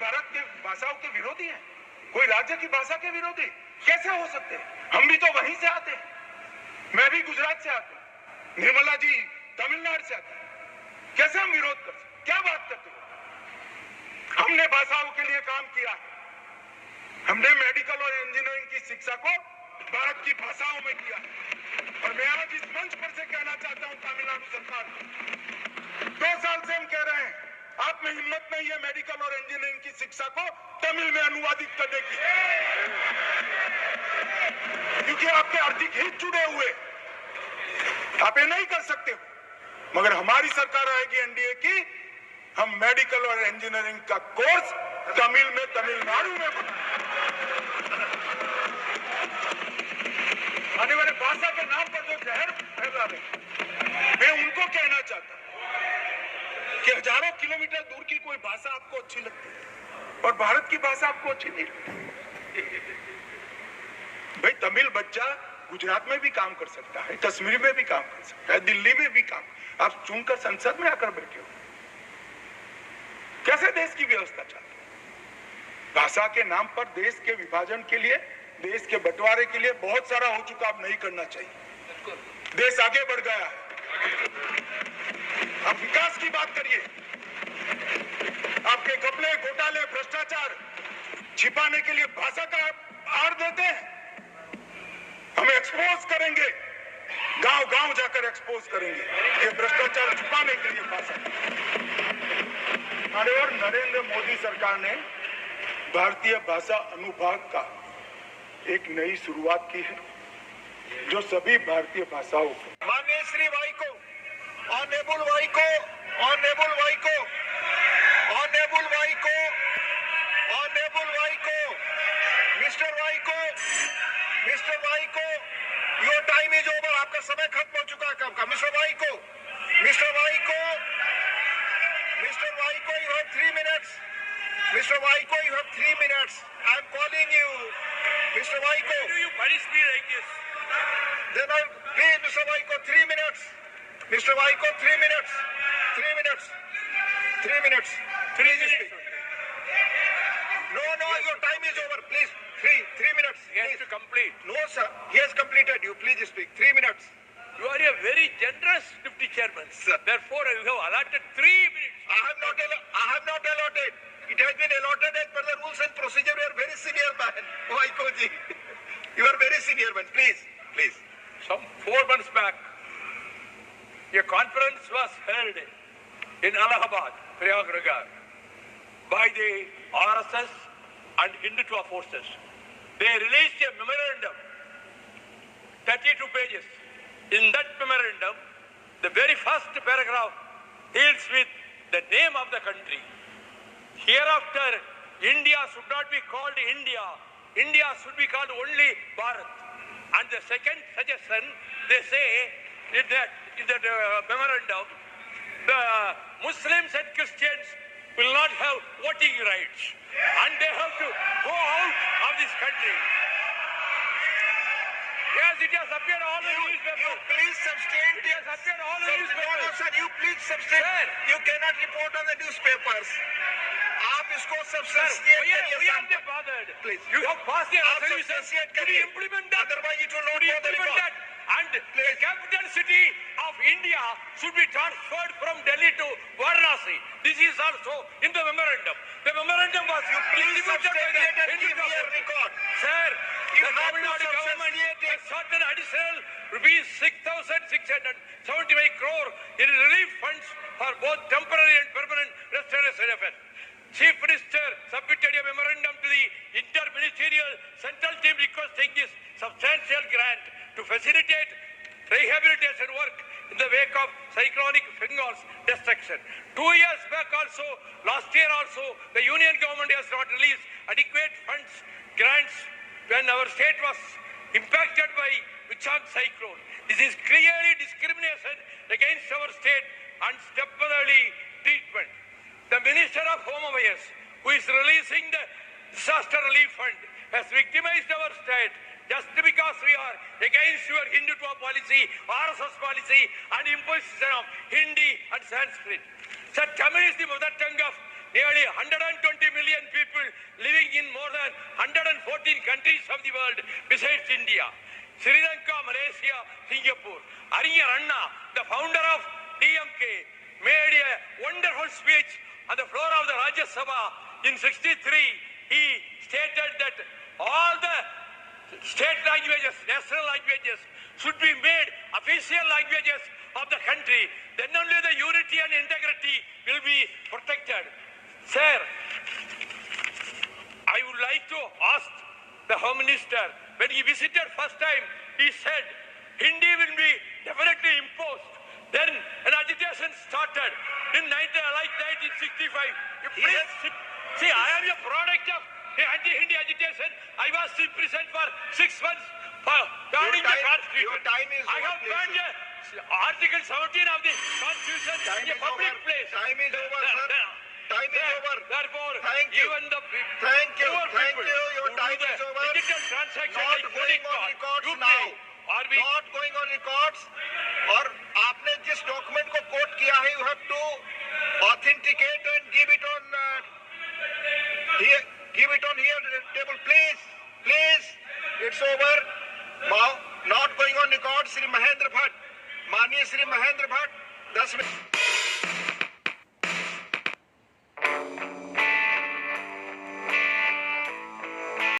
भारत की भाषाओं के विरोधी हैं, कोई राज्य की भाषा के विरोधी कैसे हो सकते हैं? हम भी तो वहीं से आते हैं, मैं भी गुजरात से आता हूं, निर्मला जी तमिलनाडु से आते हैं, कैसे हम विरोध कर सकते? क्या बात करते हो? हमने भाषाओं के लिए काम किया, हमने मेडिकल और इंजीनियरिंग की शिक्षा को भारत की भाषाओं में किया। और मैं आज इस मंच पर से कहना चाहता हूं तमिलनाडु सरकार को, 2 साल से हम कह रहे हैं, आप में हिम्मत नहीं है मेडिकल और इंजीनियरिंग की शिक्षा को तमिल में अनुवादित करने की, क्योंकि आपके आर्थिक हित जुड़े हुए, आप ये नहीं कर सकते हो। मगर हमारी सरकार आएगी एनडीए की, हम मेडिकल और इंजीनियरिंग का कोर्स तमिल में तमिलनाडु में आने वाले भाषा के नाम पर जो जहर फैला रहे, मैं उनको कहना चाहता हूं कि हजारों किलोमीटर दूर की कोई भाषा आपको अच्छी लगती है और भारत की भाषा आपको अच्छी नहीं लगती। भाई तमिल बच्चा गुजरात में भी काम कर सकता है, कश्मीर में भी काम कर सकता है, दिल्ली में भी काम, आप चुनकर संसद में आकर बैठे हो, कैसे देश की व्यवस्था चाहते हो? भाषा के नाम पर देश के विभाजन के लिए, देश के बंटवारे के लिए बहुत सारा हो चुका, अब नहीं करना चाहिए। देश आगे बढ़ गया है, आप विकास की बात करिए। आपके घपले, घोटाले, भ्रष्टाचार छिपाने के लिए भाषा का आड़ देते हैं, हम एक्सपोज करेंगे, गांव गांव जाकर एक्सपोज करेंगे ये भ्रष्टाचार छुपाने के लिए भाषा। और नरेंद्र मोदी सरकार ने भारतीय भाषा अनुभाग का एक नई शुरुआत की है, जो सभी भारतीय भाषाओं को, माननीय श्री वाई को, ऑनरेबल वाई को, ऑनरेबल वाई को, ऑनरेबल वाई को, ऑनरेबल वाई को, मिस्टर वाई को, मिस्टर वाई को, योर टाइम इज ओवर, आपका समय खत्म हो चुका है काम का। मिस्टर वाई को, मिस्टर वाई को, मिस्टर वाई को, you have 3 minutes. Mr. Vaiko, you have 3 minutes. I am calling you. Mr. Vaiko. Why do you punish me like this? Then please, Mr. Vaiko, 3 minutes. Mr. Vaiko, 3 minutes. 3 minutes. 3 minutes. 3 minutes. No, your time is over. Please, 3 minutes. He has to complete. No, sir. He has completed. You please speak. 3 minutes. You are a very generous deputy chairman. Sir. Therefore, you have allotted 3 minutes. I have not allotted. It has been allotted as per the rules and procedure. You are very senior man, Vaiko ji. You are very senior man. Please. Some 4 months back, a conference was held in Allahabad, Prayagraj, by the RSS and Hindutva forces. They released a memorandum, 32 pages. In that memorandum, the very first paragraph deals with the name of the country. Hereafter, India should not be called India. India should be called only Bharat. And the second suggestion, they say in that memorandum, the Muslims and Christians will not have voting rights. And they have to go out of this country. Yes, it has appeared all in the newspaper. You please substain. It has appeared all in the newspaper. No, sir, you please substain. Sir. You cannot report on the newspapers. आप इसको substantiate We करिए are not bothered. Please. You have passed the आप resolution. substantiate Could you करिए. implement that? Otherwise it will not Could you go the implement record. that? And the capital city of India should be transferred from Delhi to Varanasi. This is also in the memorandum. The memorandum was Please distributed by substantiate and the give me a record. Sir, You the have Tamil to Nadu government substantiate has it. sought an additional rupees 6,675 crore in relief funds for both temporary and permanent restoration efforts. Chief Minister submitted a memorandum to the Inter-Ministerial Central Team requesting this substantial grant to facilitate rehabilitation work in the wake of cyclonic Bengal's destruction. 2 years back also, last year also, the Union government has not released adequate funds, grants, when our state was impacted by Vichang cyclone. This is clearly discrimination against our state and stepmotherly treatment. The Minister of Home Affairs, who is releasing the disaster relief fund, has victimized our state just because we are against your Hindutva policy, RSS policy and imposition of Hindi and Sanskrit. Sir, Tamil is the mother tongue of nearly 120 million people living in more than 114 countries of the world besides India. Sri Lanka, Malaysia, Singapore. Arinyar Anna, the founder of DMK, made a wonderful speech on the floor of the Rajya Sabha in 63. He stated that all the state languages, national languages, should be made official languages of the country. Then only the unity and integrity will be protected. Sir, I would like to ask the Home Minister, when he visited first time, he said Hindi will be definitely imposed. Then an agitation started in 1965. Please see, I am a product of the anti-Hindi agitation. I was in prison for 6 months for burning the Constitution. Your time is I have over, burned Article 17 of the Constitution in a public place. Time is over, sir. Time is over. Therefore, Thank you. even the Thank you. poor Thank people you. Your who time do the is over. digital transaction Not like going credit on card, records UPI, now. or we Not going on records. और आपने जिस document को coat किया है, you have to authenticate and give it on here table, please. It's over. Now, not going on record. Shri Mahendra Bhatt, माननीय Shri Mahendra Bhatt, 10 minute.